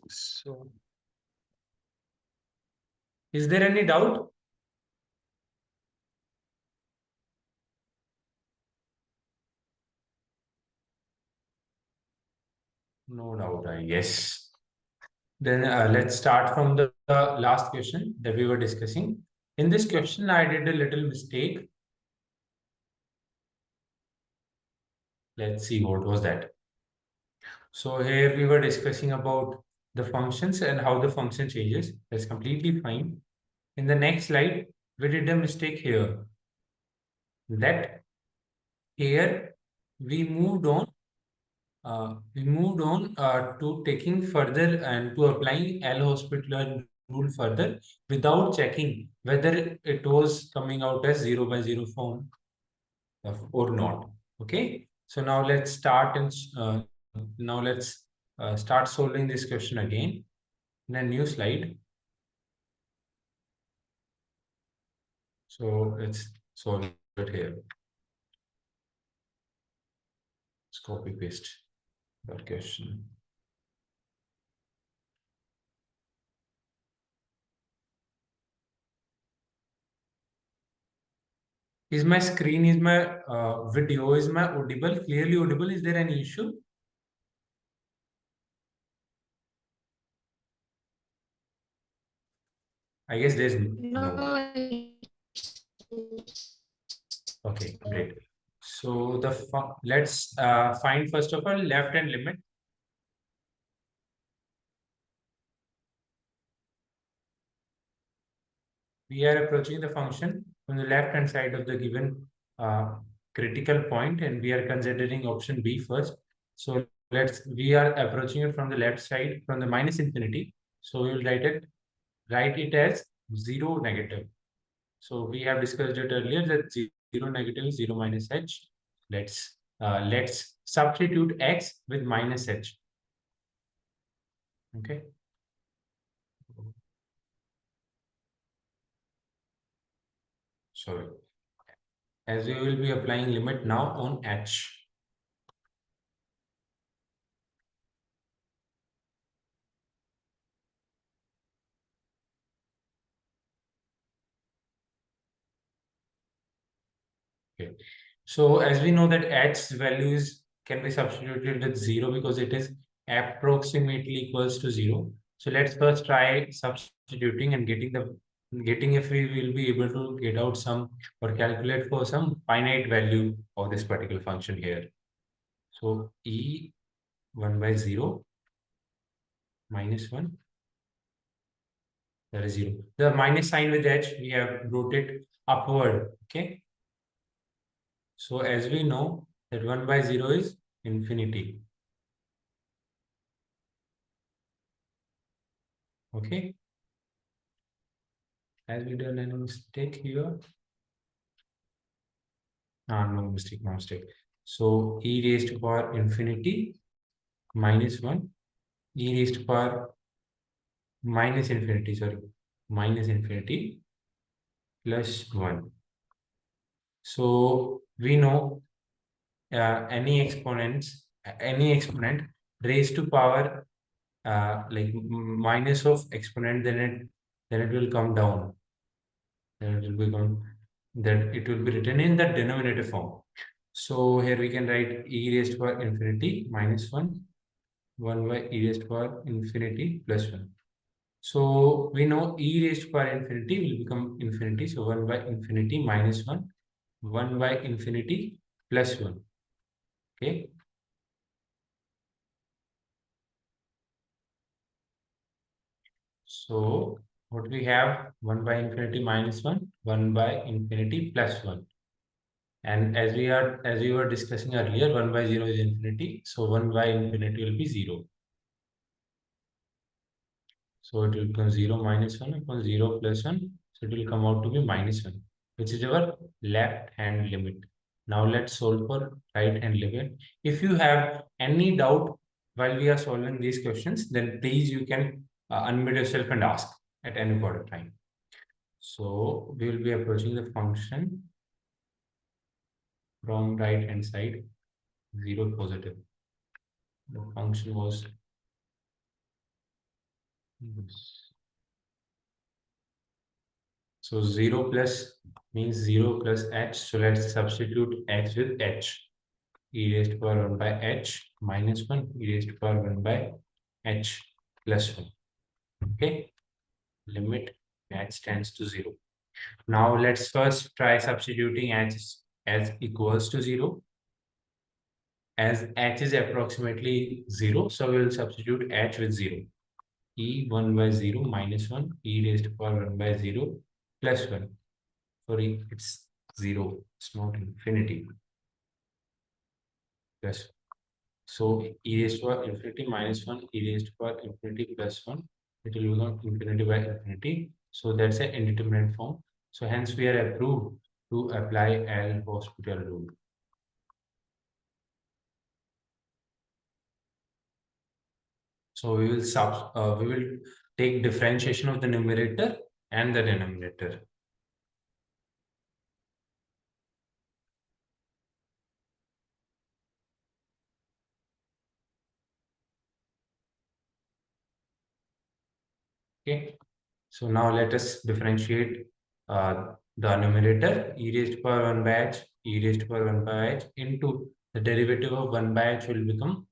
So, is there any doubt? No doubt, I guess. Then let's start from the last question that we were discussing. In this question, I did a little mistake. Let's see what was that. So here we were discussing about the functions and how the function changes. That's completely fine. In the next slide, we did a mistake here. That here we moved on to taking further and to applying L'Hospital rule further without checking whether it was coming out as 0 by 0 form or not. Okay, so now let's start solving this question again in a new slide. So let's solve it here. Let's copy paste that question. Is my screen, is my video, is my audible, clearly audible? Is there any issue? I guess there's no. Okay, great. So let's find first of all left hand limit. We are approaching the function from the left hand side of the given critical point, and we are considering option B first. So we are approaching it from the left side from the minus infinity. So we will write it as 0 negative. So we have discussed it earlier that 0 negative is 0 minus h. Let's substitute x with minus h. Okay. Sorry. As we will be applying limit now on h. Okay. So as we know that h values can be substituted with 0 because it is approximately equals to 0. So let's first try substituting and getting if we will be able to get out some or calculate for some finite value of this particular function here. So e 1 by 0 minus 1, that is 0. The minus sign with h, we have wrote it upward. Okay. So as we know that 1 by 0 is infinity. Okay. Has we done any mistake here? No mistake, no mistake. So e raised to power infinity minus 1, e raised to power minus infinity, sorry, minus infinity plus 1. So we know any exponent raised to power like minus of exponent, then it will come down. Then it will become that it will be written in the denominator form. So here we can write e raised to power infinity minus 1, 1 by e raised to power infinity plus 1. So we know e raised to power infinity will become infinity. So 1 by infinity minus 1, 1 by infinity plus 1. Okay. So what we have 1 by infinity minus 1, 1 by infinity plus 1. And as we were discussing earlier, 1 by 0 is infinity. So 1 by infinity will be 0. So it will become 0 minus 1 upon 0 plus 1. So it will come out to be minus 1, which is our left hand limit. Now let's solve for right hand limit. If you have any doubt while we are solving these questions, then please you can unmute yourself and ask at any point of time. So we will be approaching the function from right hand side, 0 positive. The function was Yes. So 0 plus means 0 plus h. So let's substitute x with h. E raised to power 1 by h minus 1, e raised to power 1 by h plus 1. Okay, limit h tends to 0. Now let's first try substituting h as equals to 0. As h is approximately 0, so we will substitute h with 0. E 1 by 0 minus 1, e raised to power 1 by 0 plus 1. Sorry, it's 0, it's not infinity. Plus. So e raised to power infinity minus 1, e raised to power infinity plus 1. It will become infinity by infinity. So that's an indeterminate form. So hence we are approved to apply L'Hospital rule. So we will take differentiation of the numerator and the denominator. Okay. So now let us differentiate the numerator e raised to power 1 by h, e raised to power 1 by h into the derivative of 1 by h will become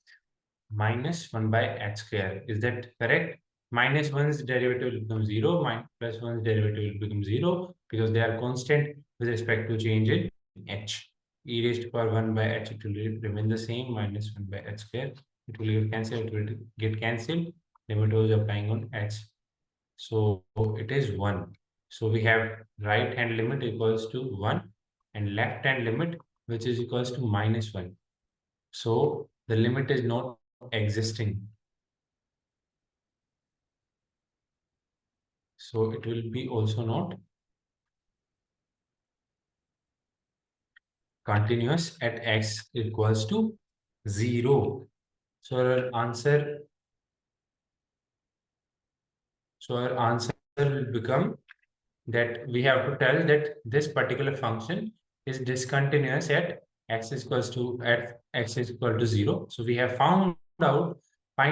minus 1 by h square. Is that correct? Minus 1's derivative will become 0, plus 1's derivative will become 0 because they are constant with respect to change in h. E raised to power 1 by h, it will remain the same, minus 1 by h square. It will get cancelled, it will get cancelled. Limit was applying on h. So it is 1. So we have right hand limit equals to 1 and left hand limit which is equals to minus 1. So the limit is not existing. So it will be also not continuous at x equals to 0. So our answer will become that we have to tell that this particular function is discontinuous at x is equal to 0. So we have find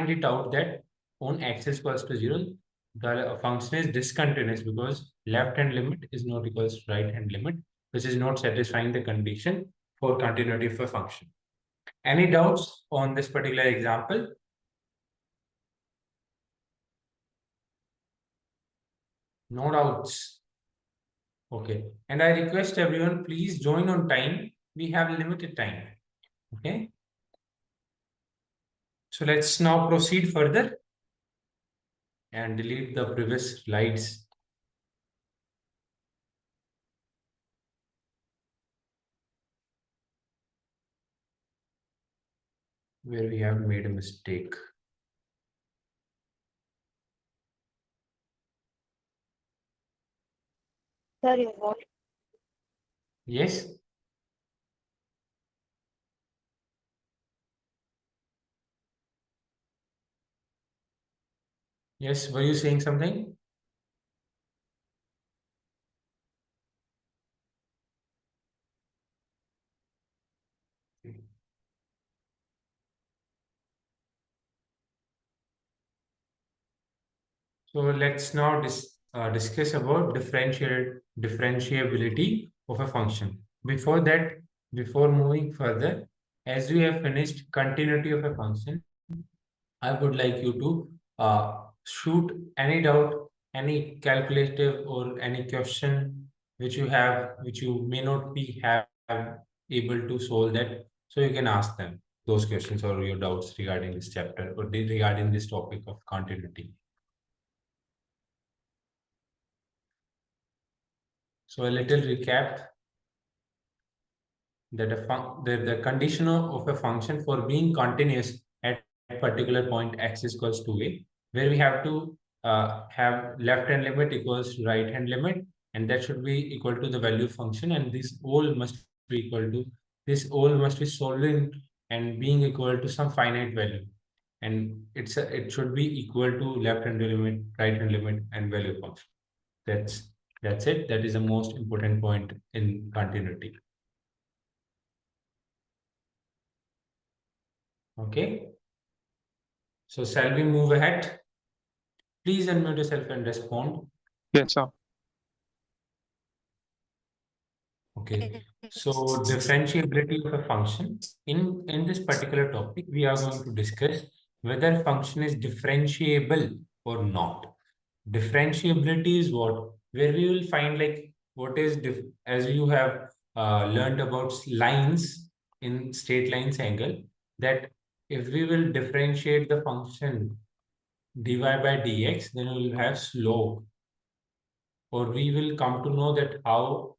it out that on x is equals to 0, the function is discontinuous because left hand limit is not equals to right hand limit, which is not satisfying the condition for continuity of a function. Any doubts on this particular example? No doubts. Okay. And I request everyone, please join on time. We have limited time. Okay. So let's now proceed further and delete the previous slides where we have made a mistake. Sorry, Yes. Yes. Were you saying something? So let's now discuss about differentiability of a function. Before that, before moving further, as we have finished continuity of a function, I would like you to shoot any doubt, any calculative or any question which you have, which you may not be have able to solve that. So you can ask them those questions or your doubts regarding this chapter or regarding this topic of continuity. So a little recap that the condition of a function for being continuous at a particular point x is equals to a, where we have to have left hand limit equals to right hand limit, and that should be equal to the value function, and this all must be solving and being equal to some finite value, and it should be equal to left hand limit, right hand limit, and value function. That's that's it. That is the most important point in continuity. Okay. So shall we move ahead? Please unmute yourself and respond. Yes, sir. Okay. So differentiability of a function. In this particular topic, we are going to discuss whether function is differentiable or not. Differentiability is what? Where we will find like what is as you have learned about lines in straight lines angle, that if we will differentiate the function dy by dx, then we will have slope, or we will come to know that how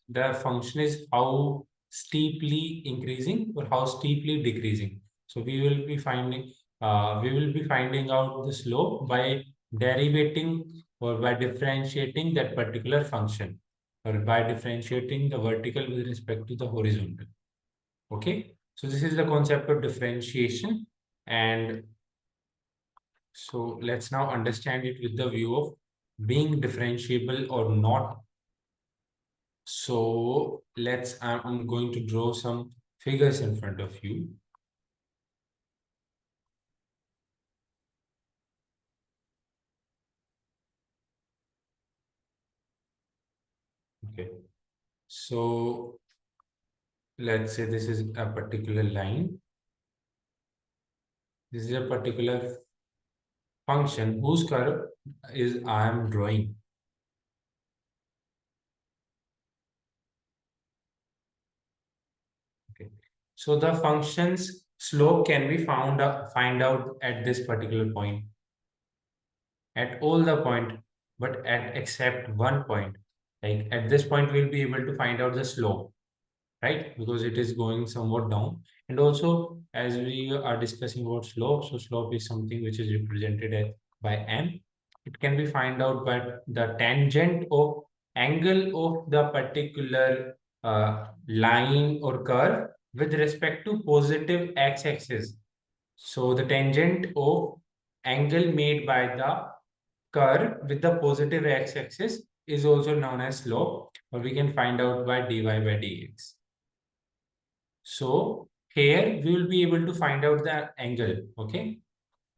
the function is how steeply increasing or how steeply decreasing. So we will be finding out the slope by derivating or by differentiating that particular function, or by differentiating the vertical with respect to the horizontal. Okay, so this is the concept of differentiation, and so let's now understand it with the view of being differentiable or not. So I'm going to draw some figures in front of you. Okay. So let's say this is a particular line. This is a particular function whose curve is I am drawing. Okay. So the function's slope can be find out at this particular point, at all the point, but at except one point. Like at this point, we'll be able to find out the slope, right? Because it is going somewhat down. And also, as we are discussing about slope, so slope is something which is represented by m. It can be find out by the tangent of angle of the particular line or curve with respect to positive x-axis. So the tangent of angle made by the curve with the positive x-axis is also known as slope, or we can find out by dy by dx. So here we will be able to find out the angle. Okay.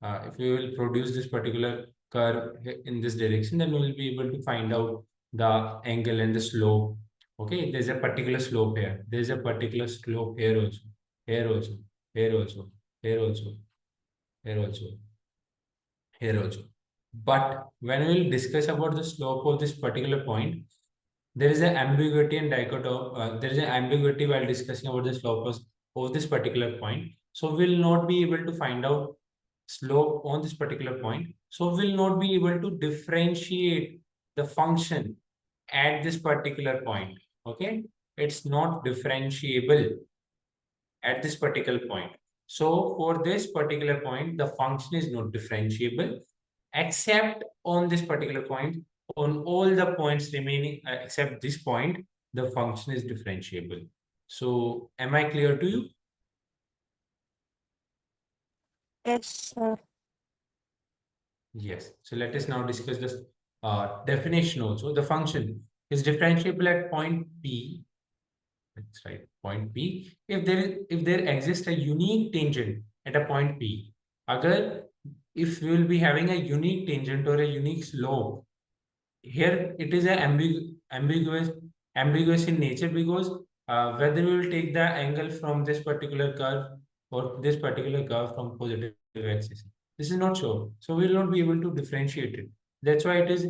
If we will produce this particular curve in this direction, then we will be able to find out the angle and the slope. Okay. There's a particular slope here. There's a particular slope here also. Here also. Here also. Here also. Here also. Here also. But when we will discuss about the slope of this particular point, there is an ambiguity and dichotomy. There is an ambiguity while discussing about the slope of this particular point. So we'll not be able to find out slope on this particular point. So we'll not be able to differentiate the function at this particular point. Okay, it's not differentiable at this particular point. So for this particular point, the function is not differentiable except on this particular point. On all the points remaining except this point, the function is differentiable. So am I clear to you? Yes, sir. Yes. So let us now discuss this definition also. The function is differentiable at point P. That's right, point P. If there exists a unique tangent at a point P, agar if we will be having a unique tangent or a unique slope, here it is a ambiguous in nature, because whether we will take the angle from this particular curve or this particular curve from positive axis, this is not sure, so we will not be able to differentiate it. That's why it is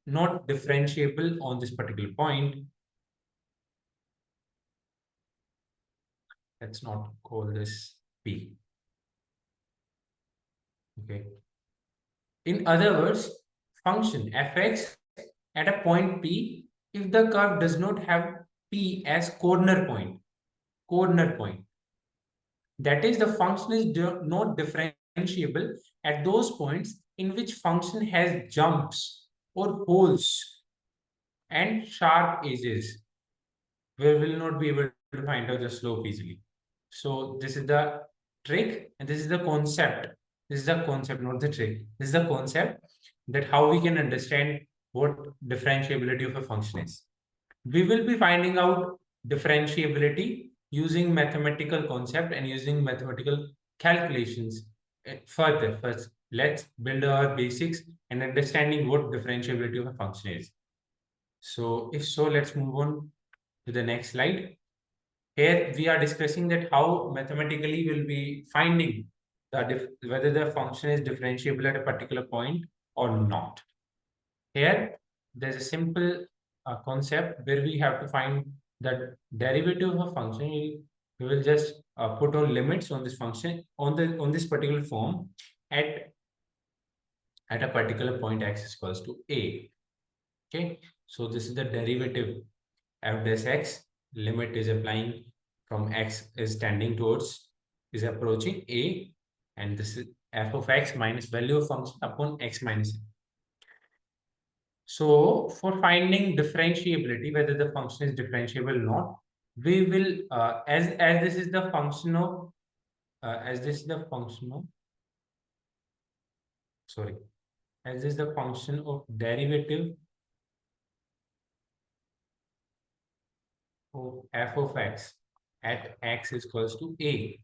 not differentiable on this particular point. Let's not call this P. Okay, in other words, function fx at a point P, if the curve does not have P as corner point, that is, the function is not differentiable at those points in which function has jumps or holes and sharp edges, where we will not be able to find out the slope easily. So this is the trick, and this is the concept. This is the concept, not the trick. This is the concept, that how we can understand what differentiability of a function is. We will be finding out differentiability using mathematical concept and using mathematical calculations. Further, first, let's build our basics and understanding what differentiability of a function is. So if so, let's move on to the next slide. Here we are discussing that how mathematically we'll be finding whether the function is differentiable at a particular point or not. Here, there's a simple concept where we have to find the derivative of a function. We will just put on limits on this function on this particular form at a particular point x is equals to a. Okay, so this is the derivative f dash x. Limit is applying from x is tending towards is approaching a, and this is f of x minus value of function upon x minus a. So for finding differentiability, whether the function is differentiable or not, we will as this is the function of as this is the function of sorry as this is the function of derivative of f of x at x is equals to a.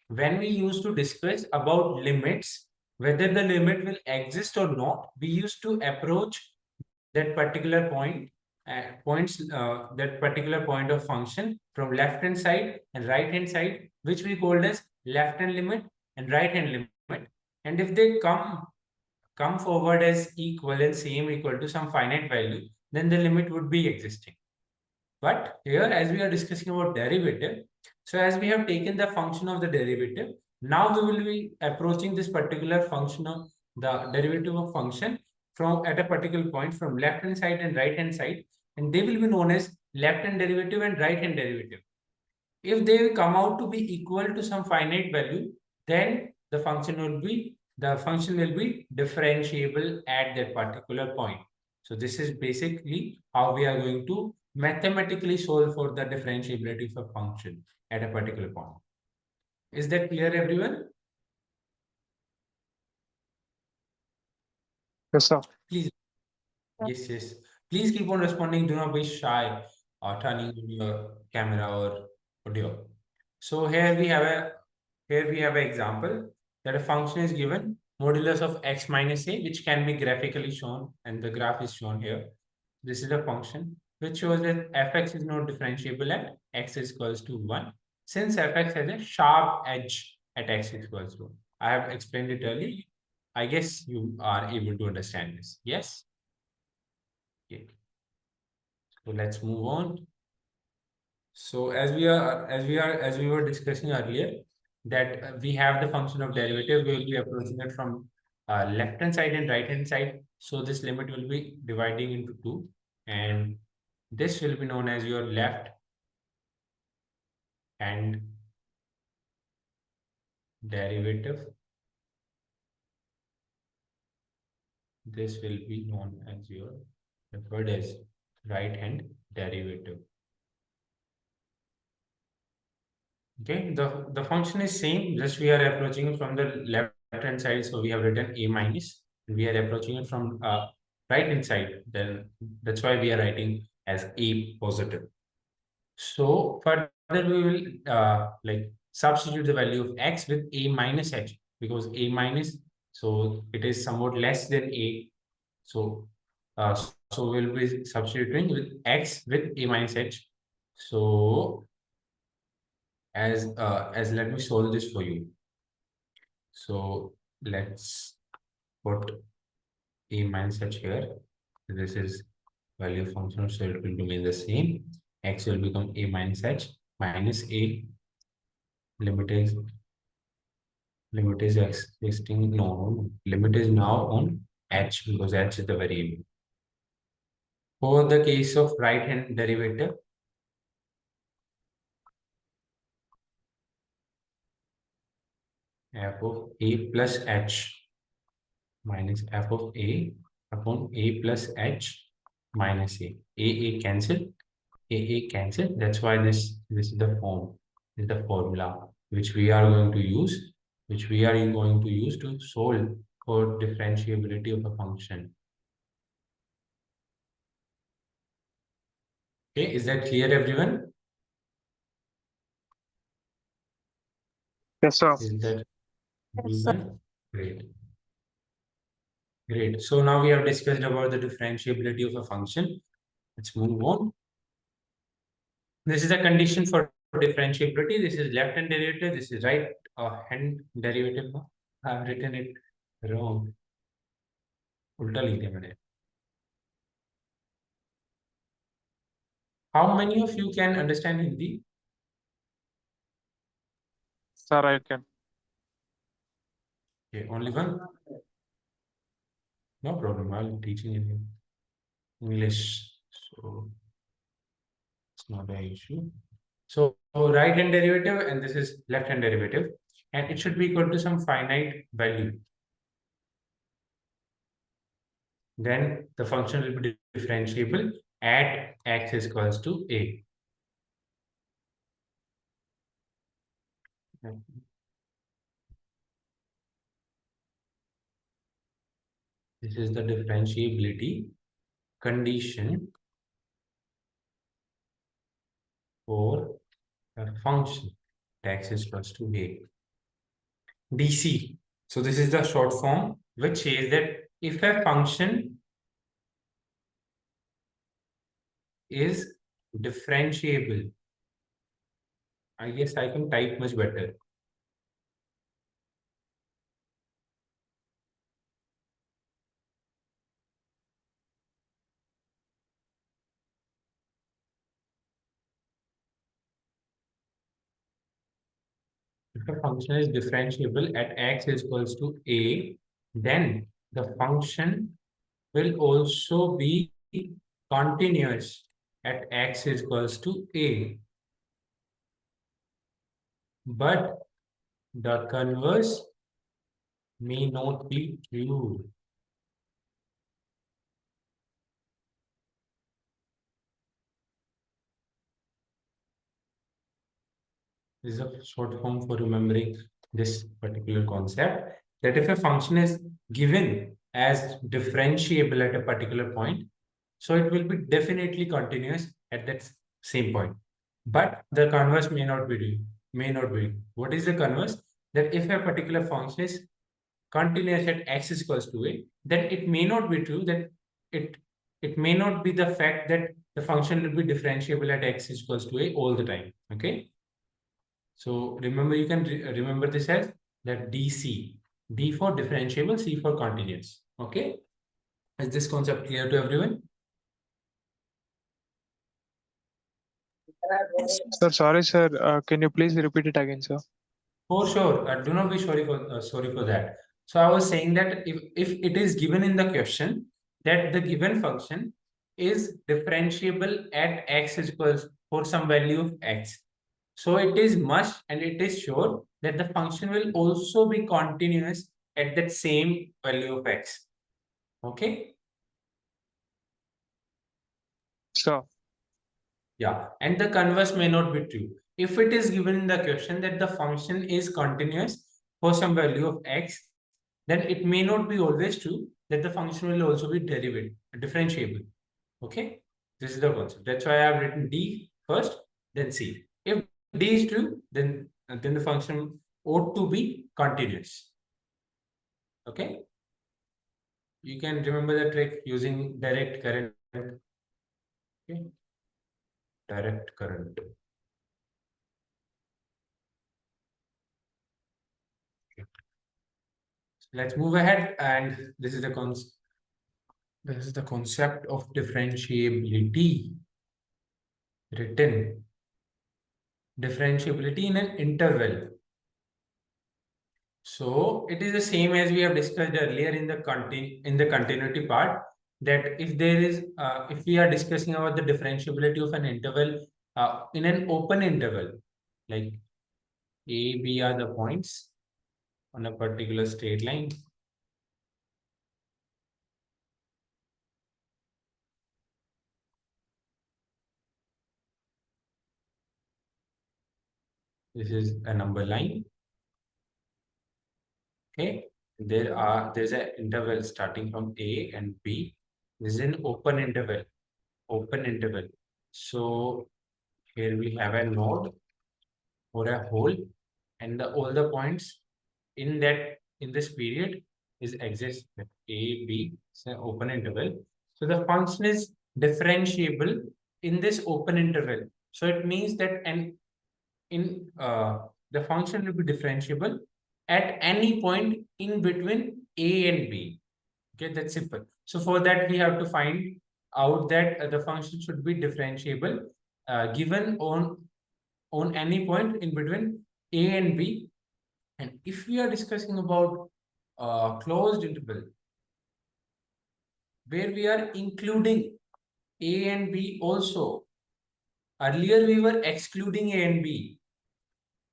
When we used to discuss about limits, whether the limit will exist or not, we used to approach that particular that particular point of function from left hand side and right hand side, which we called as left hand limit and right hand limit. And if they come forward as equal and same equal to some finite value, then the limit would be existing. But here, as we are discussing about derivative, so as we have taken the function of the derivative, now we will be approaching this particular function of the derivative of function from at a particular point from left hand side and right hand side, and they will be known as left hand derivative and right hand derivative. If they come out to be equal to some finite value, then the function will be differentiable at that particular point. So this is basically how we are going to mathematically solve for the differentiability of a function at a particular point. Is that clear, everyone? Yes, sir. Please. Yes, yes. Please keep on responding. Do not be shy or turning on your camera or audio. So here we have an example that a function is given modulus of x minus a, which can be graphically shown, and the graph is shown here. This is a function which shows that fx is not differentiable at x is equals to 1, since fx has a sharp edge at x is equals to 1. I have explained it earlier. I guess you are able to understand this. Yes? Okay. So let's move on. So as we were discussing earlier, that we have the function of derivative, we will be approaching it from left hand side and right hand side. So this limit will be dividing into two, and this will be known as your left hand derivative. This will be known as your referred as right hand derivative. Okay, the function is same, just we are approaching from the left hand side, so we have written a minus, and we are approaching it from right hand side, then that's why we are writing as a positive. So further we will like substitute the value of x with a minus h, because a minus, so it is somewhat less than a, so so we'll be substituting with x with a minus h. So as let me solve this for you. So let's put a minus h here. This is value function, so it will remain the same. X will become a minus h minus a. Limit is existing. No, limit is now on h, because h is the variable. For the case of right hand derivative, f of a plus h minus f of a upon a plus h minus a. A cancel, a cancel. That's why this is the form, is the formula which we are going to use, to solve for differentiability of a function. Okay, is that clear, everyone? Yes, sir. Is that Yes, sir. everyone? Great. Great. So now we have discussed about the differentiability of a function. Let's move on. This is a condition for differentiability. This is left hand derivative. This is right hand derivative. I have written it wrong. उल्टा लिख दिया मैंने. How many of you can understand Hindi? Sir, I can. Okay, only one. No problem. I'll teach in English, so it's not an issue. So right hand derivative, and this is left hand derivative, and it should be equal to some finite value. Then the function will be differentiable at x is equals to a. This is the differentiability condition for a function x is equals to a. DC. So this is the short form which says that if a function is differentiable, I guess I can type much better. If a function is differentiable at x is equals to a, then the function will also be continuous at x is equals to a. But the converse may not be true. This is a short form for remembering this particular concept, that if a function is given as differentiable at a particular point, so it will be definitely continuous at that same point. But the converse may not be. May not be. What is the converse? That if a particular function is continuous at x is equals to a, then it may not be true that it it may not be the fact that the function will be differentiable at x is equals to a all the time. Okay. So remember, you can remember this as that DC. D for differentiable, C for continuous. Okay. Is this concept clear to everyone? Sir, sorry, sir. Can you please repeat it again, sir? For sure. Do not be sorry for that. So I was saying that if it is given in the question that the given function is differentiable at x is equals for some value of x. So it is must and it is sure that the function will also be continuous at that same value of x. Okay. Sure. Yeah, and the converse may not be true. If it is given in the question that the function is continuous for some value of x, then it may not be always true that the function will also be differentiable. Okay, this is the concept. That's why I have written D first, then C. If D is true, then the function ought to be continuous. Okay, you can remember the trick using direct current. Okay, direct current. Let's move ahead, and this is the concept of differentiability written. Differentiability in an interval. So it is the same as we have discussed earlier in the continuity part, that if there is if we are discussing about the differentiability of an interval in an open interval, like A, B are the points on a particular straight line. This is a number line. Okay, there's an interval starting from A and B. This is an open interval. Open interval. So here we have a node or a hole, and all the points in this period is exists with A, B, it's an open interval. So the function is differentiable in this open interval. So it means that the function will be differentiable at any point in between A and B. Okay, that's simple. So for that, we have to find out that the function should be differentiable given on any point in between A and B. And if we are discussing about closed interval, where we are including A and B also. Earlier we were excluding A and B.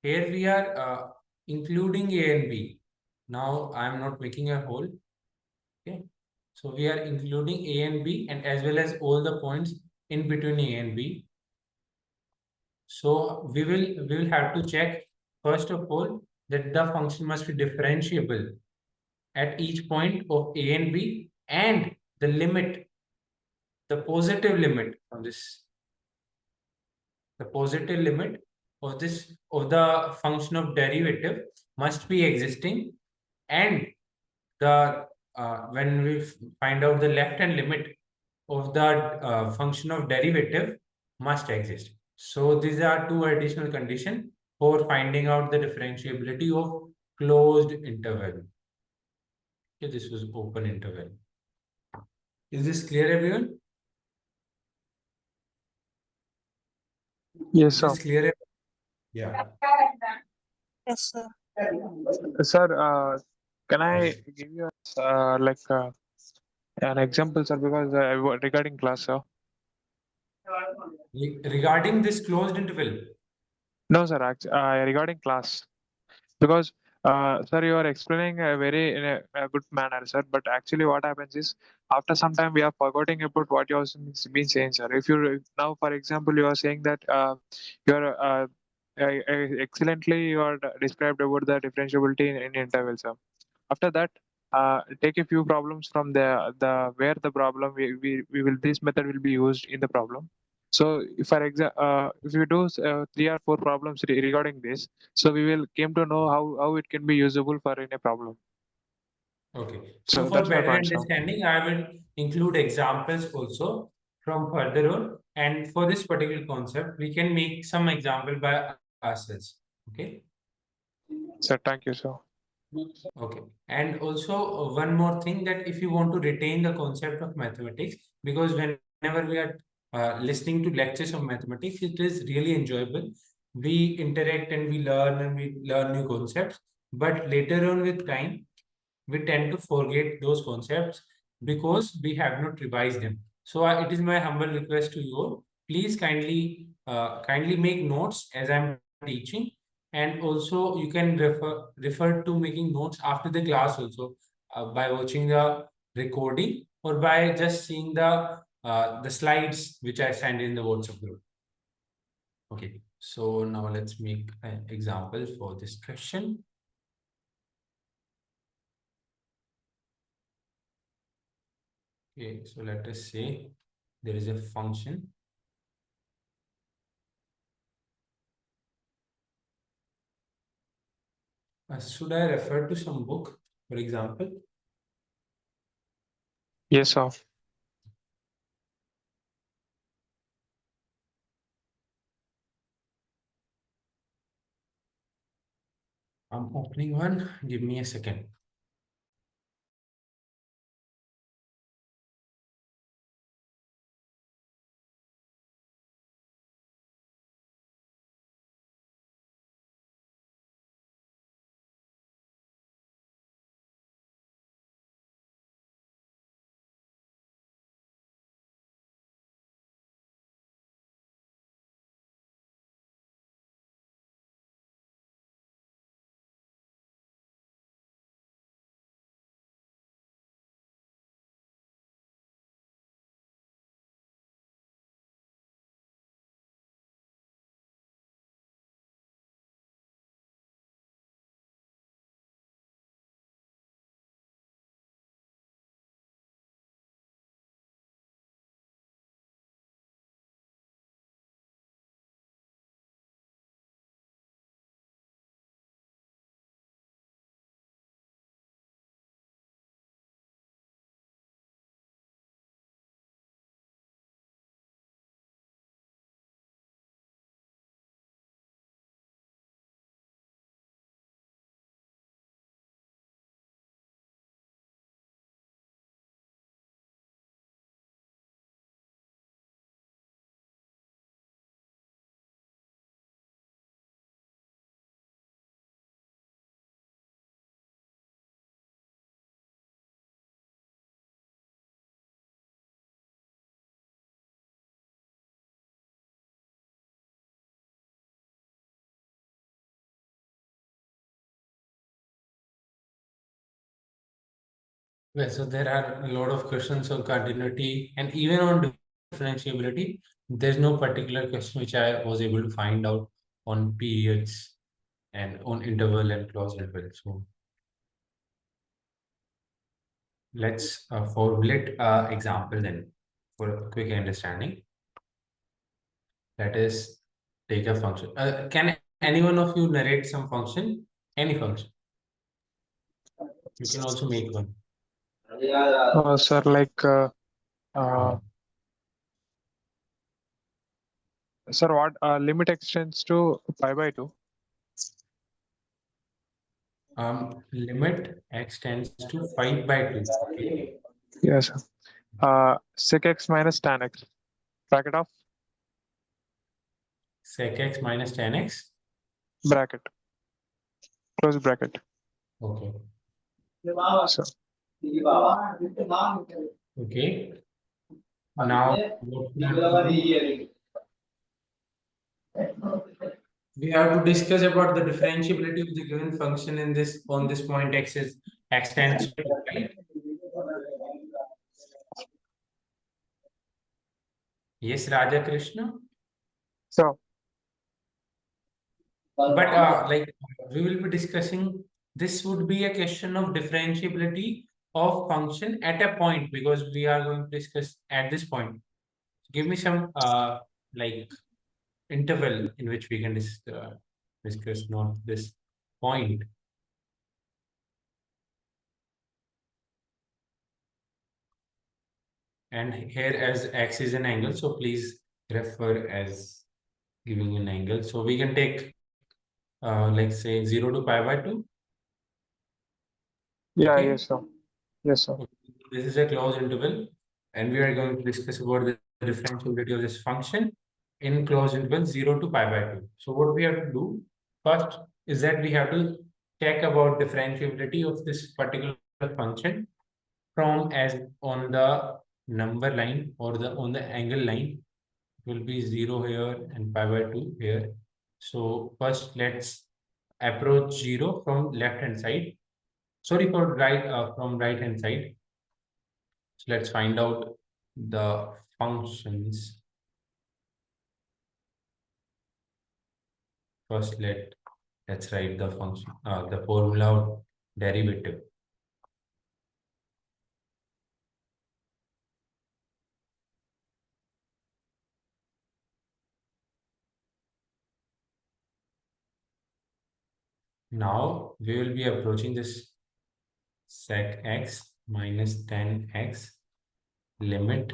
Here we are including A and B. Now I am not making a whole. Okay. So we are including A and B and as well as all the points in between A and B. So we will have to check first of all that the function must be differentiable at each point of A and B and the limit, the positive limit of this, the positive limit of this of the function of derivative must be existing and the when we find out the left hand limit of the function of derivative must exist. So these are two additional conditions for finding out the differentiability of closed interval. Okay, this was open interval. Is this clear, everyone? Yes, Is sir. this clear? Yeah. Yes, sir. Sir, can I Yes. give you an example, sir? Because regarding class, sir. Regarding this closed interval, No, sir. Regarding class, because sir, you are explaining in a good manner, sir. But actually, what happens is after some time we are forgetting about what you have been saying, sir. If you now, for example, you are saying that you are excellently you are described about the differentiability in intervals, sir. After that, take a few problems from the where the problem we will this method will be used in the problem. So if you do 3 or 4 problems regarding this, so we will came to know how it can be usable for in a problem. okay. So So for that's my better point, sir. understanding, I will include examples also from further on. And for this particular concept, we can make some example by ourselves. Okay. Sir, thank you, sir. Okay. And also one more thing that if you want to retain the concept of mathematics, because whenever we are listening to lectures of mathematics, it is really enjoyable. We interact and we learn new concepts. But later on with time, we tend to forget those concepts because we have not revised them. So it is my humble request to you all, please kindly make notes as I'm teaching, and also you can refer to making notes after the class also by watching the recording or by just seeing the slides which I send in the WhatsApp group. Okay, so now let's make an example for this question. Okay, so let us say there is a function. Should I refer to some book, for example? Yes, sir. I'm opening one. Give me a second. Well, so there are a lot of questions on continuity and even on differentiability. There's no particular question which I was able to find out on periods and on interval and closed interval. So let's formulate example then for quick understanding. That is, take a function. Can any one of you narrate some function? Any function. You can also make one. Sir, like, sir, what limit extends to pi by 2? Limit x tends to 5 by 2. Okay. Yes, sir. Sec x minus tan x. Bracket of Sec x minus tan x. bracket. Close bracket. Okay. So, Okay. Now what we have to do, we have to discuss about the differentiability of the given function in this on this point x is x tends to 2, right? Yes, Raja Krishna. so But like we will be discussing, this would be a question of differentiability of function at a point because we are going to discuss at this point. Give me some like interval in which we can discuss not this point. And here as x is an angle, so please refer as giving an angle. So we can take like say 0 to pi by 2. yeah, Okay. yes, sir. Yes, sir. This is a closed interval, and we are going to discuss about the differentiability of this function in closed interval 0 to pi by 2. So what we have to do first is that we have to check about differentiability of this particular function from as on the number line or the on the angle line. It will be 0 here and pi by 2 here. So first let's approach 0 from left hand side. Sorry for right from right hand side. So let's find out the functions. First, let's write the function, the formula of derivative. Now we will be approaching this sec x minus tan x limit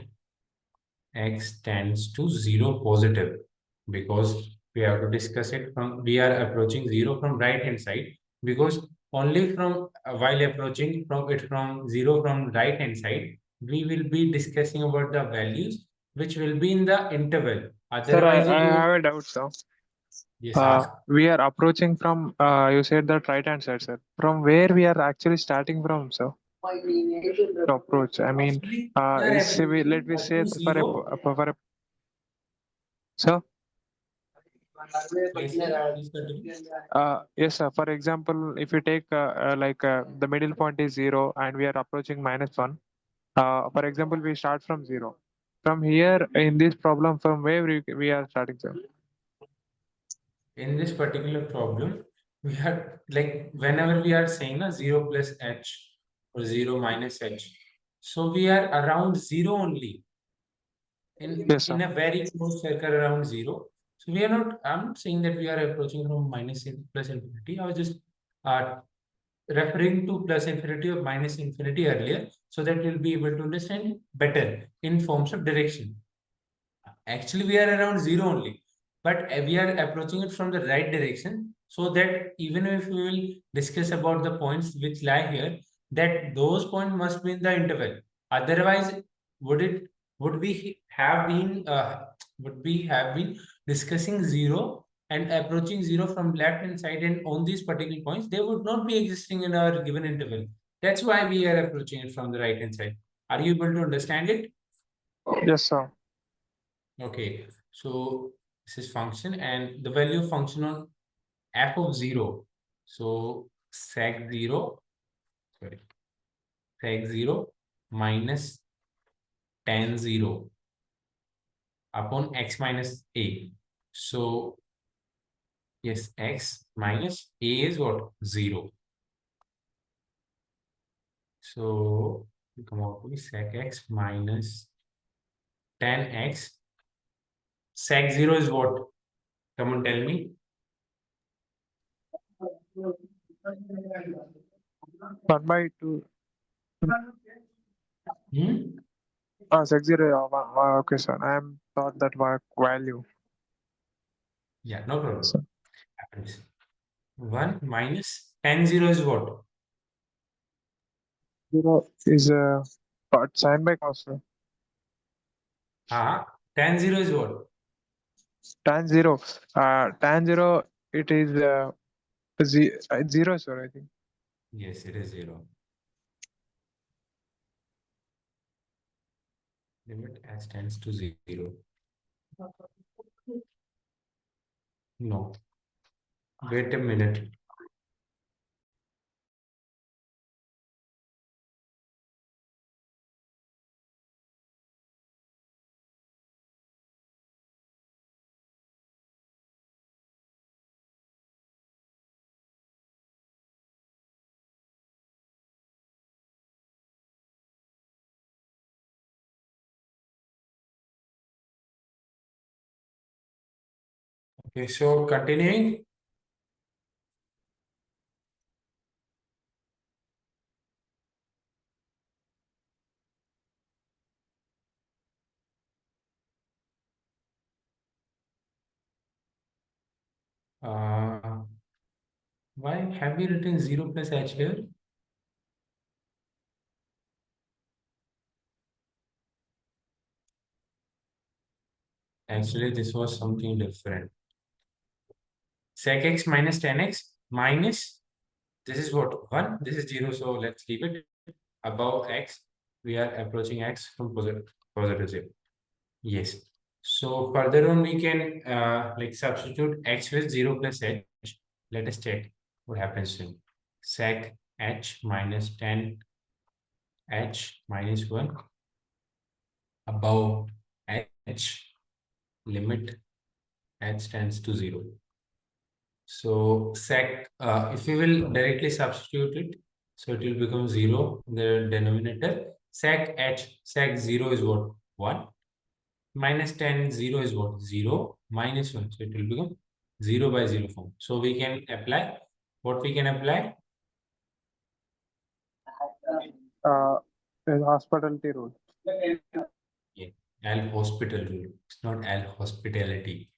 x tends to 0 positive, because we have to discuss it from, we are approaching 0 from right hand side, because only from while approaching from it from 0 from right hand side, we will be discussing about the values which will be in the interval. Sir, Otherwise I it will, have a doubt, sir. yes, ask. We are approaching from, you said that right hand side, sir. From where we are actually starting from, sir? To approach. I mean, Actually, we are say we, let me approaching say to for a, 0. for a, sir. Yes, yes, please continue. Yes, sir. For example, if you take like the middle point is 0 and we are approaching -1. For example, we start from 0. From here in this problem, from where we are starting, sir? In this particular problem, we are like whenever we are saying a 0 plus h or 0 minus h, so we are around 0 only Yes, sir. in a very close circle around 0. So we are not, I'm not saying that we are approaching from minus in plus infinity. I was just uh, referring to plus infinity or minus infinity earlier, so that we'll be able to understand better in forms of direction. Actually, we are around 0 only, but we are approaching it from the right direction, so that even if we will discuss about the points which lie here, that those points must be in the interval. Otherwise, would it would we have been discussing 0 and approaching 0 from left hand side, and on these particular points they would not be existing in our given interval. That's why we are approaching it from the right hand side. Are you able to understand it? Yes, sir. Okay, so this is function and the value of function on f of 0. So sec 0, sorry, sec 0 minus tan 0 upon x minus a. So yes, x minus a is what? 0. So we come out to be sec x minus tan x. Sec 0 is what? Come on, tell me. 1/2. Hmm? Sec 0. Okay, sir. I am thought that value. Yeah, no problem. So Happens. 1 minus tan 0 is what? 0 is sine by cos. Sir. Tan 0 is what? Tan 0. Tan 0. It is 0, sir. I think. Yes, it is 0. Limit as tends to 0. No. Wait a minute. Okay, so continuing. Why have we written 0 plus h here? Actually, this was something different. Sec x minus tan x minus, this is what? 1, this is 0, so let's keep it above x. We are approaching x from positive 0. Yes. So further on, we can like substitute x with 0 plus h. Let us check what happens in sec h minus tan h minus 1 above h, limit h tends to 0. So sec, if we will directly substitute it, so it will become 0 in the denominator. Sec h, sec 0 is what? 1. Minus 10, 0 is what? 0 minus 1. So it will become 0 by 0 form. So we can apply, what we can apply? Hospitality rule. Yeah, Al hospital rule. It's not Al hospitality.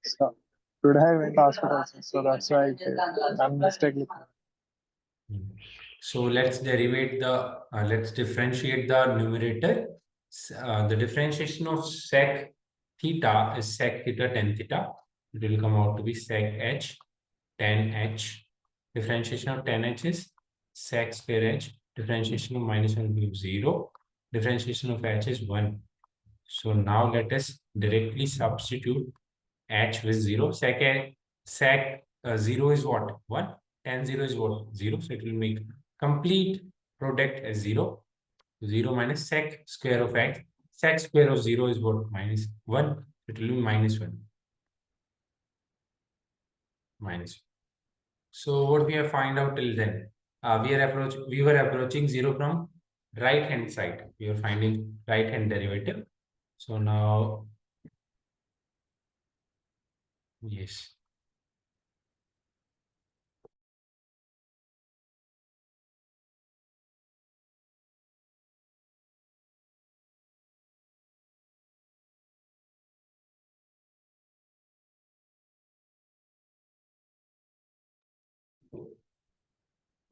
So today I went to hospital, so that's why I mistakenly. So let's derivate the, let's differentiate the numerator. The differentiation of sec theta is sec theta tan theta. It will come out to be sec h tan h. Differentiation of tan h is sec square h. Differentiation of minus 1 will be 0. Differentiation of h is 1. So now let us directly substitute h with 0. Sec 0 is what? 1. Tan 0 is what? 0. So it will make complete product as 0. 0 minus sec square of x. Sec square of 0 is what? Minus 1. It will be minus 1. Minus 1. So what we have find out till then? We were approaching 0 from right hand side. We are finding right hand derivative. So now, yes.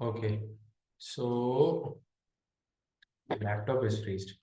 Okay. So laptop is freezed.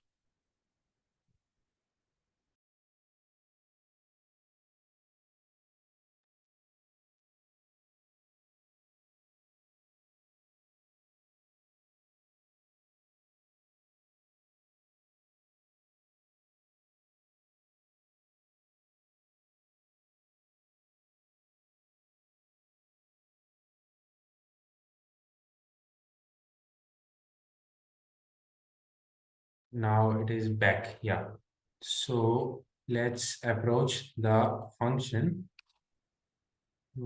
Now it is back. Yeah. So let's approach the function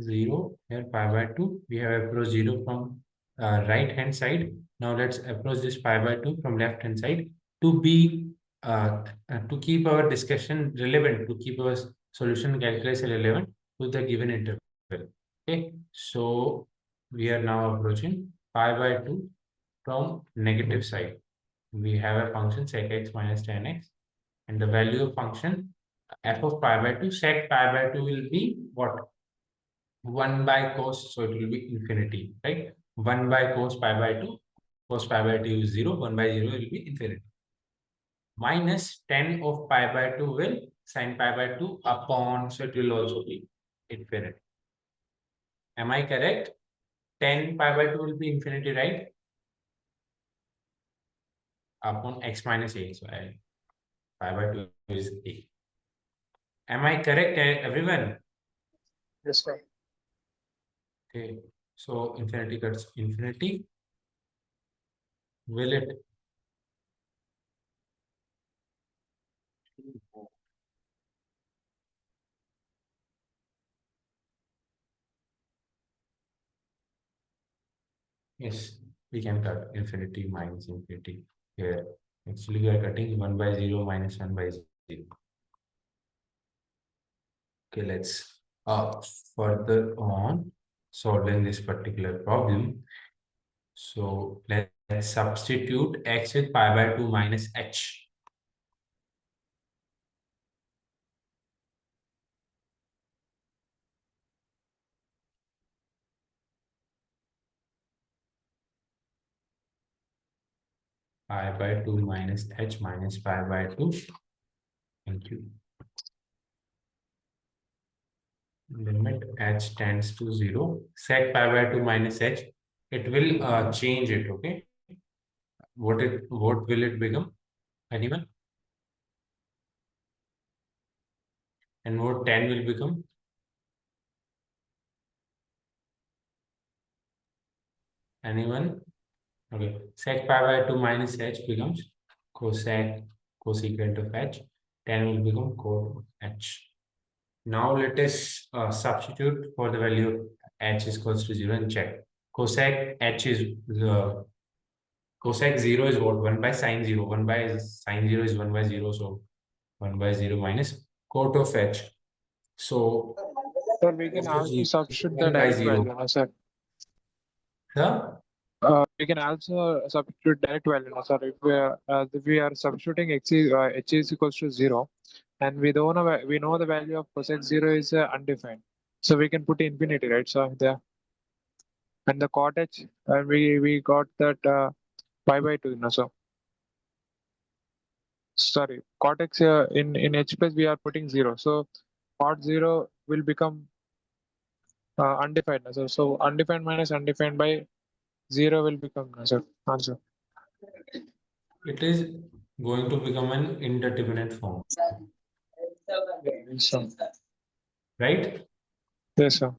0 here pi by 2. We have approached 0 from right hand side. Now let's approach this pi by 2 from left hand side to be to keep our discussion relevant, to keep our solution calculus relevant to the given interval. Okay, so we are now approaching pi by 2 from negative side. We have a function sec x minus tan x, and the value of function f of pi by 2, sec pi by 2 will be what? 1 by cos, so it will be infinity, right? 1 by cos pi by 2, cos pi by 2 is 0, 1 by 0 will be infinity. Minus 10 of pi by 2 will sin pi by 2 upon, so it will also be infinity. Am I correct? 10 pi by 2 will be infinity, right? Upon x minus a, so pi by 2 is a. Am I correct, everyone? Yes, sir. Okay, so infinity cuts infinity. Will it? Yes, we can cut infinity minus infinity here. Actually, we are cutting 1 by 0 minus 1 by 0. Okay, let's further on solving this particular problem. So let's substitute x with pi by 2 minus h. Pi by 2 minus h minus pi by 2. Thank you. Limit h tends to 0. Sec pi by 2 minus h. It will change it, okay? What will it become? Anyone? And what 10 will become? Anyone? Okay. Sec pi by 2 minus h becomes cosecant of h. 10 will become cot of h. Now let us substitute for the value of h is equals to 0 and check. Cosec h is the cosec 0 is what? 1 by sine 0. 1 by sine 0 is 1 by 0. So 1 by 0 minus cot of h. So Sir, we can also substitute the 1 by direct 0. value, no, sir. Sir? We can also substitute direct value, no, sir. If we are substituting h is equals to 0, and we know the value of cosec 0 is undefined, so we can put infinity, right? So there, and the cot h, we got that pi by 2, no, so sorry, cot x in h plus we are putting 0, so cot 0 will become undefined, no, so undefined minus undefined by 0 will become, no, sir, answer. It is going to become an indeterminate form, Yes, sir. right? Yes, sir.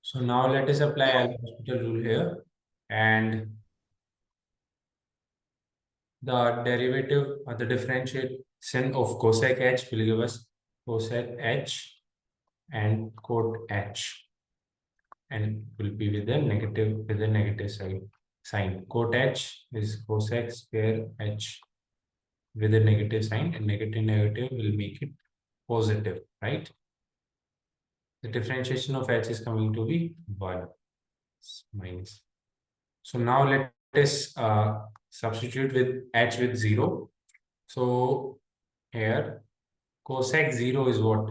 So now let us apply L'Hospital rule here, and the derivative or the differentiation of cosec h will give us cosec h and cot h, and will be with the negative side sign. Cot h is cosec square h with a negative sign, and negative will make it positive, right? The differentiation of h is coming to be 1 minus. So now let us substitute with h with 0. So here cosec 0 is what?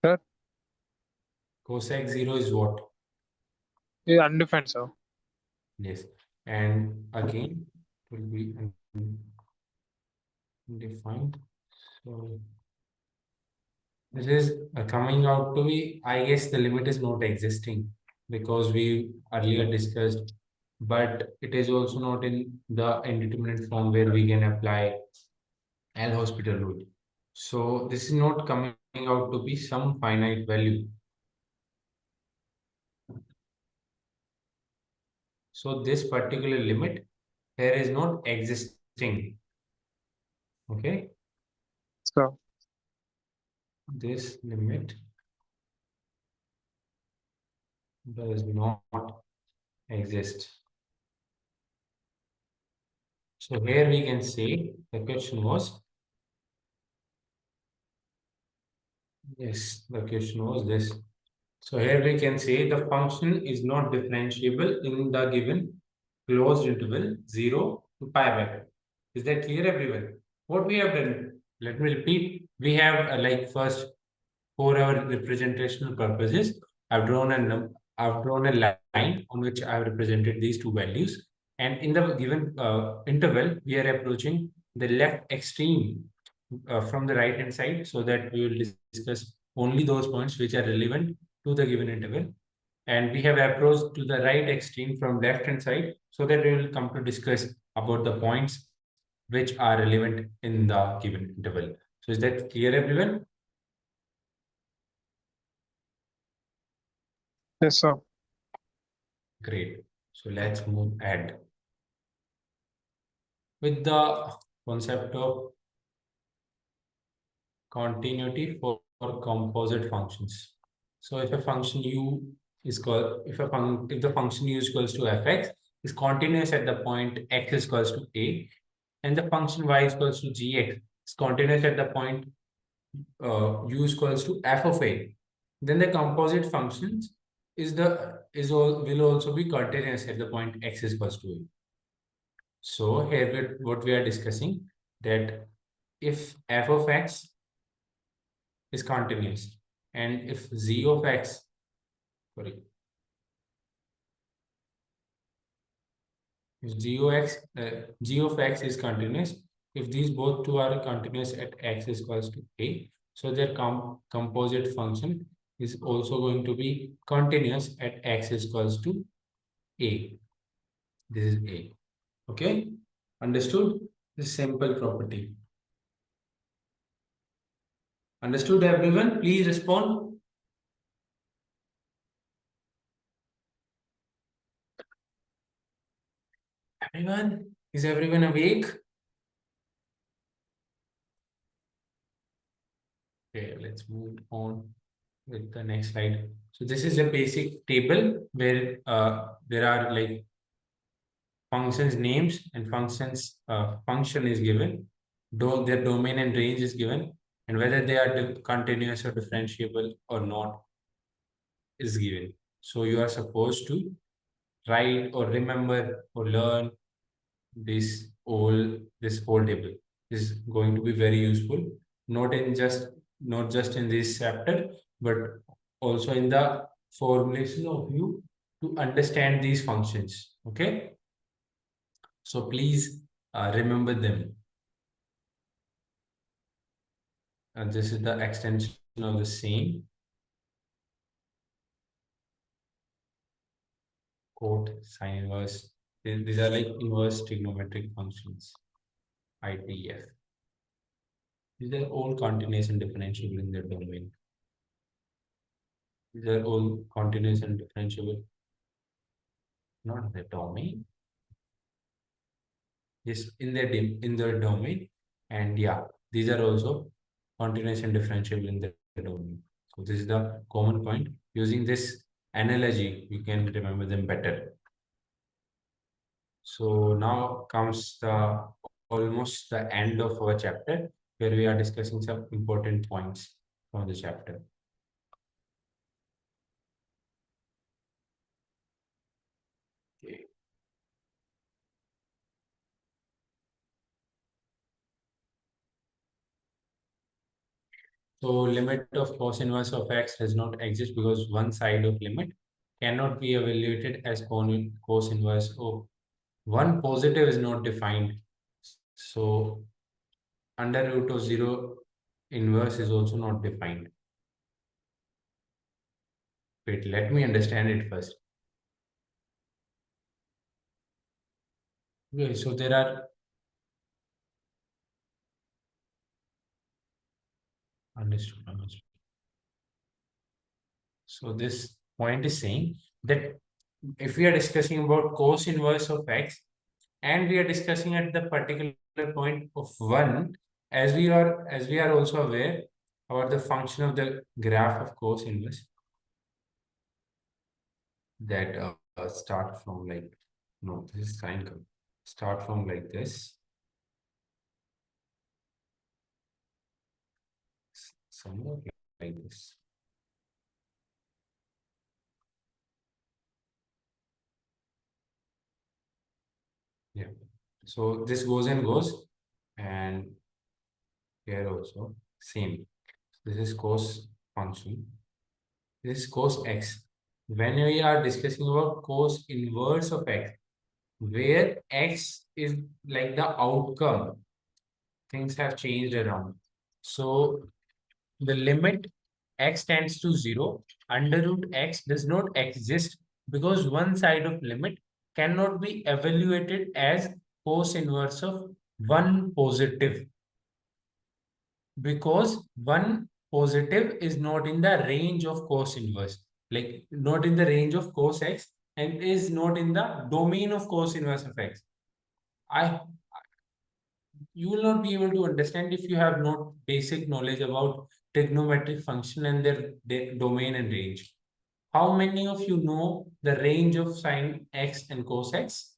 Sir, Cosec 0 is what? is undefined, sir. Yes. And again it will be undefined. So this is coming out to be, I guess the limit is not existing because we earlier discussed, but it is also not in the indeterminate form where we can apply L'Hospital rule. So this is not coming out to be some finite value. So this particular limit here is not existing. Okay, So this limit does not exist. So here we can say the question was, yes, the question was this. So here we can say the function is not differentiable in the given closed interval 0 to pi by 2. Is that clear, everyone? What we have done, let me repeat. We have like first, for our representational purposes, I've drawn a line on which I have represented these two values, and in the given interval, we are approaching the left extreme from the right hand side, so that we will discuss only those points which are relevant to the given interval. And we have approached to the right extreme from left hand side, so that we will come to discuss about the points which are relevant in the given interval. So is that clear, everyone? yes, sir. Great. So let's move ahead with the concept of continuity for composite functions. So if a function u is called, if the function u is equals to fx is continuous at the point x is equals to a, and the function y is equals to gx is continuous at the point u is equals to f of a, then the composite functions will also be continuous at the point x is equals to a. So here what we are discussing, that if f of x is continuous and if g of x, sorry, if g of x is continuous, if these both two are continuous at x is equals to a, so their composite function is also going to be continuous at x is equals to a. This is a. Okay, understood? This simple property. Understood, everyone? Please respond. Everyone, is everyone awake? Okay, let's move on with the next slide. So this is a basic table where there are like functions names and functions function is given, though their domain and range is given, and whether they are continuous or differentiable or not is given. So you are supposed to write or remember or learn this whole table. This is going to be very useful, not just in this chapter, but also in the formulation of you to understand these functions. Okay, so please remember them. And this is the extension of the same quote sine inverse. These are like inverse trigonometric functions, ITF. These are all continuous and differentiable in their domain. These are all continuous and differentiable, not in the domain. Yes, in their domain, and yeah, these are also continuous and differentiable in their domain. So this is the common point. Using this analogy, you can remember them better. So now comes the almost the end of our chapter, where we are discussing some important points from the chapter. Okay. So limit of cos inverse of x does not exist because one side of limit cannot be evaluated as cos inverse of one positive is not defined. So under root of 0 inverse is also not defined. Wait, let me understand it first. Okay, so there are understood. So this point is saying that if we are discussing about cos inverse of x, and we are discussing at the particular point of 1, as we are also aware about the function of the graph of cos inverse, that start from like, no, this is sine curve, start from like this, somewhat like this. Yeah, so this goes and goes, and here also same. This is cos function, this is cos x. When we are discussing about cos inverse of x, where x is like the outcome, things have changed around. So the limit x tends to 0, under root x does not exist, because one side of limit cannot be evaluated as cos inverse of 1 positive, because 1 positive is not in the range of cos inverse, like not in the range of cos x, and is not in the domain of cos inverse of x. You will not be able to understand if you have not basic knowledge about trigonometric function and their domain and range. How many of you know the range of sine x and cos x?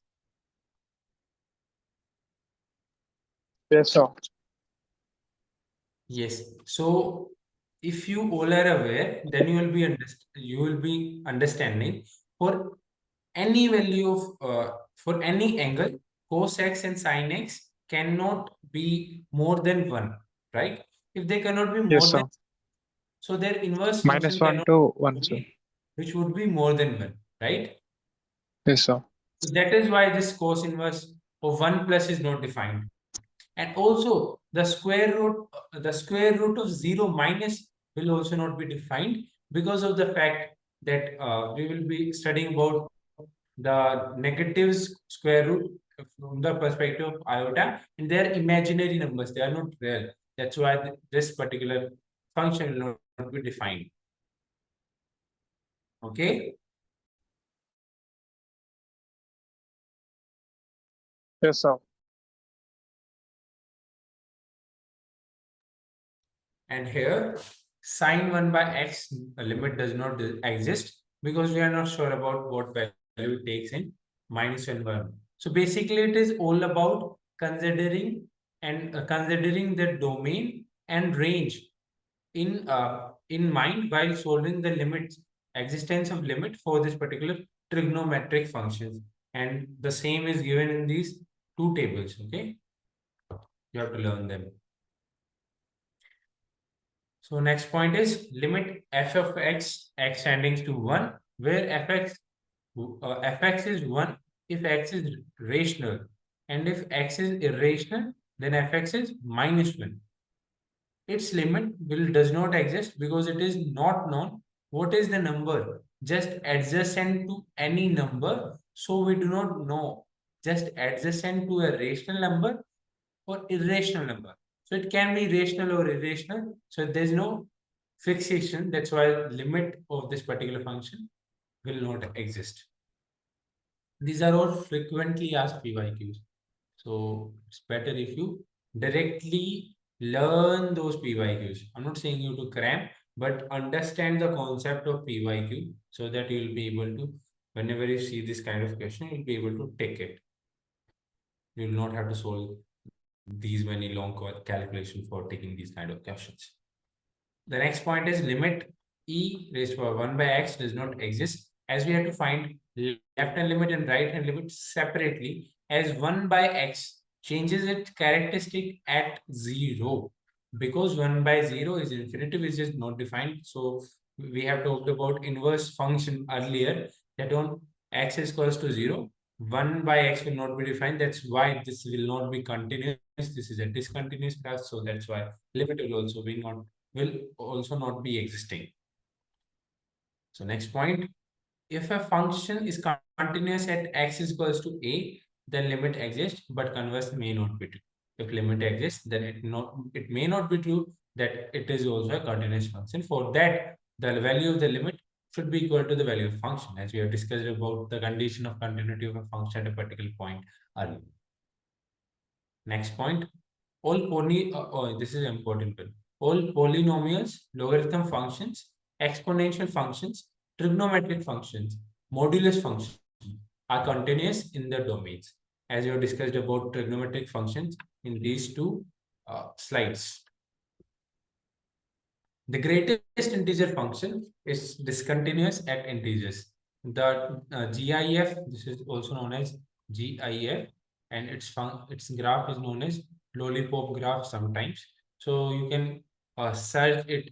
Yes, sir. Yes. So if you all are aware, then you will be understanding for any value of for any angle, cos x and sine x cannot be more than 1, right? If they cannot be Yes, more than, sir. so their inverse Minus function 1 cannot to 1, sir. be, which would be more than 1, right? Yes, sir. So that is why this cos inverse of 1 plus is not defined. And also the square root of 0 minus will also not be defined, because of the fact that we will be studying about the negatives square root from the perspective of iota, and they are imaginary numbers, they are not real. That's why this particular function will not be defined. Okay. Yes, sir. And here sine 1 by x limit does not exist, because we are not sure about what value it takes in minus 1 by 1. So basically it is all about considering the domain and range in mind while solving the limits, existence of limit for this particular trigonometric functions. And the same is given in these two tables. Okay, you have to learn them. So next point is limit f of x tending to 1, where fx is 1 if x is rational, and if x is irrational, then fx is minus 1. Its limit does not exist, because it is not known what is the number just adjacent to any number. So we do not know just adjacent to a rational number or irrational number. So it can be rational or irrational. So there's no fixation. That's why limit of this particular function will not exist. These are all frequently asked PYQs. So it's better if you directly learn those PYQs. I'm not saying you to cram, but understand the concept of PYQ, so that you'll be able to, whenever you see this kind of question, you'll be able to take it. You will not have to solve these many long calculation for taking these kind of questions. The next point is limit e raised to power 1 by x does not exist, as we have to find left hand limit and right hand limit separately, as 1 by x changes its characteristic at 0, because 1 by 0 is infinity, which is not defined. So we have talked about inverse function earlier, that on x is equals to 0, 1 by x will not be defined. That's why this will not be continuous. This is a discontinuous class, so that's why limit will also not be existing. So next point, if a function is continuous at x is equals to a, then limit exists, but converse may not be true. If limit exists, then it may not be true that it is also a continuous function. For that, the value of the limit should be equal to the value of function, as we have discussed about the condition of continuity of a function at a particular point earlier. Next point, this is an important one. All polynomials, logarithm functions, exponential functions, trigonometric functions, modulus functions are continuous in the domains, as we have discussed about trigonometric functions in these two slides. The greatest integer function is discontinuous at integers. The GIF, this is also known as GIF, and its graph is known as lollipop graph sometimes. So you can search it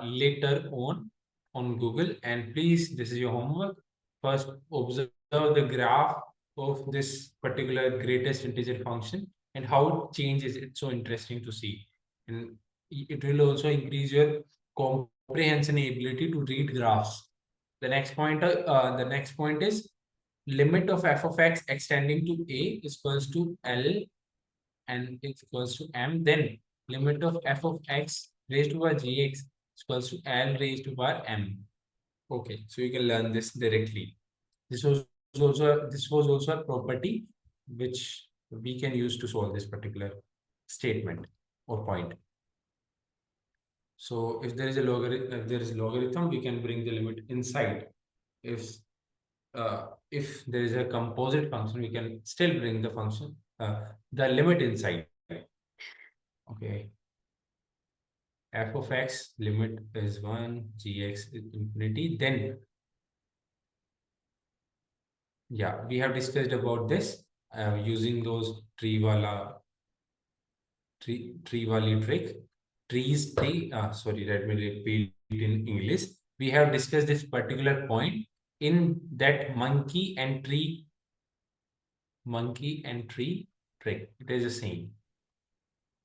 later on Google. And please, this is your homework. First, observe the graph of this particular greatest integer function and how it changes. It's so interesting to see. And it will also increase your comprehension ability to read graphs. The next point is limit of f of x extending to a is equals to L and is equals to m. Then limit of f of x raised to power gx is equals to L raised to power m. Okay, so you can learn this directly. This was also a property which we can use to solve this particular statement or point. So if there is a logarithm, we can bring the limit inside. If there is a composite function, we can still bring the function the limit inside. Okay. F of x limit is 1, gx is infinity. Then yeah, we have discussed about this using those tree wali trick. Sorry, let me repeat in English. We have discussed this particular point in that monkey and tree trick. It is the same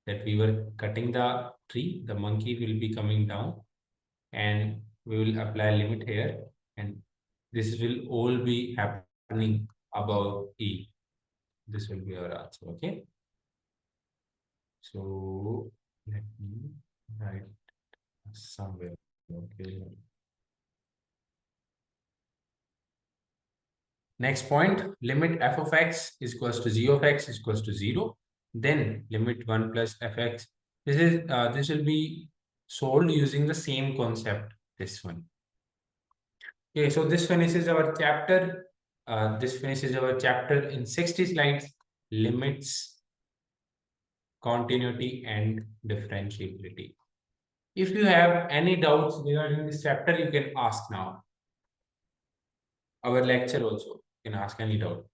that we were cutting the tree, the monkey will be coming down, and we will apply limit here, and this will all be happening above E. This will be our answer. Okay. So let me write somewhere. Okay. Next point, limit f of x is equals to g of x is equals to 0. Then limit 1 plus fx. This will be solved using the same concept. This one. Okay, so this finishes our chapter. In 60 slides. Limits, continuity, and differentiability. If you have any doubts regarding this chapter, you can ask now. Our lecture also, you can ask any doubt.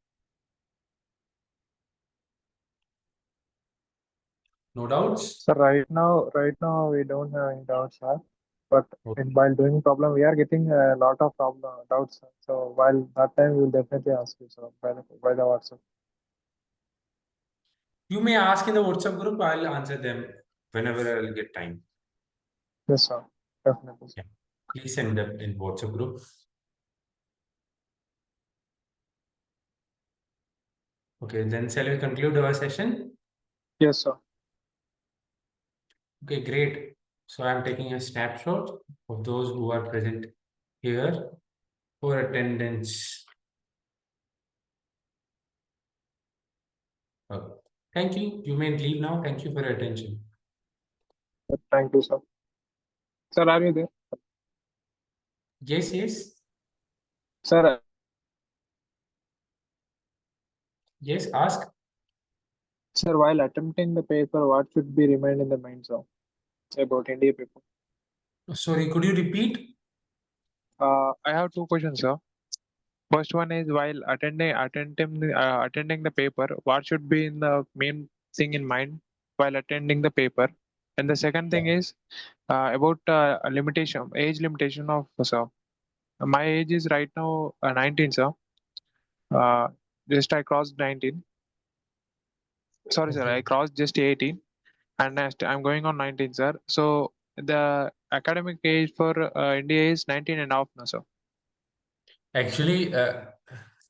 No doubts? So right now we don't have any doubts, sir. But Okay. while doing problem, we are getting a lot of doubts. Sir. So while that time, we will definitely ask you, sir, by the WhatsApp. You may ask in the WhatsApp group. I'll answer them whenever I'll get time. Yes, sir. Definitely. Yeah. Please send them in WhatsApp group. Okay, then shall we conclude our session? Yes, sir. Okay, great. So I'm taking a snapshot of those who are present here for attendance. Okay. Thank you. You may leave now. Thank you for your attention. Thank you, sir. Sir, are you there? Yes, yes. Sir, Yes, ask. sir, while attempting the paper, what should be remained in the mind, sir? About NDA paper. Sorry, could you repeat? I have two questions, sir. First one is while attending the paper, what should be in the main thing in mind while attending the paper? And the second thing is about age limitation of sir. My age is right now 19, sir. Just I crossed 19. Sorry, sir, I Okay. crossed just 18, and I'm going on 19, sir. So the academic age for India is 19 and a half now, sir. Actually,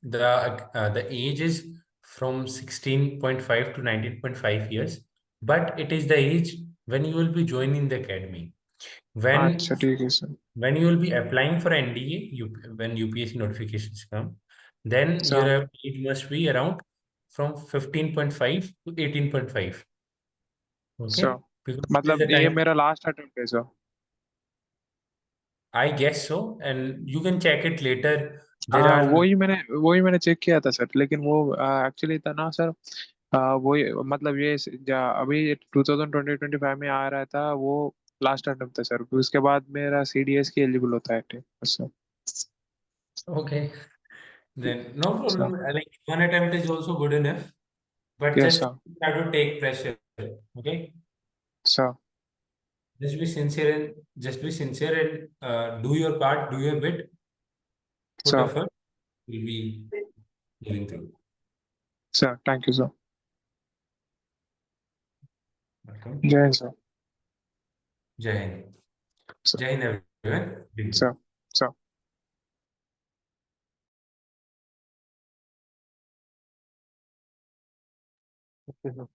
the age is from 16.5 to 19.5 years, but it is the age when you will be joining the academy. when अच्छा ठीक है sir. when you will be applying for NDA, when UPSC notifications come, then So, your age must be around from 15.5 to 18.5. Okay, so because this is the मतलब ये time. मेरा last attempt है sir. I guess so, and you can check it later. There are वही मैंने check किया था sir, लेकिन वो एक्चुअली था ना सर. वही मतलब अभी 2020-25 में आ रहा था वो. लास्ट अटेम्प्ट था सर, उसके बाद मेरा CDS की एलिजिबल होता है sir. okay. Then no sir. problem. Like one attempt is also good enough, but yes just sir. have to take pressure. Okay, sir. just be sincere and do your part, do your bit, put sir. effort. Will be going through. Sir thank you sir. Welcome. जय Hind sir. Jai Hind. Sir. Jai Hind everyone. Big sir. Sir. Okay, sir.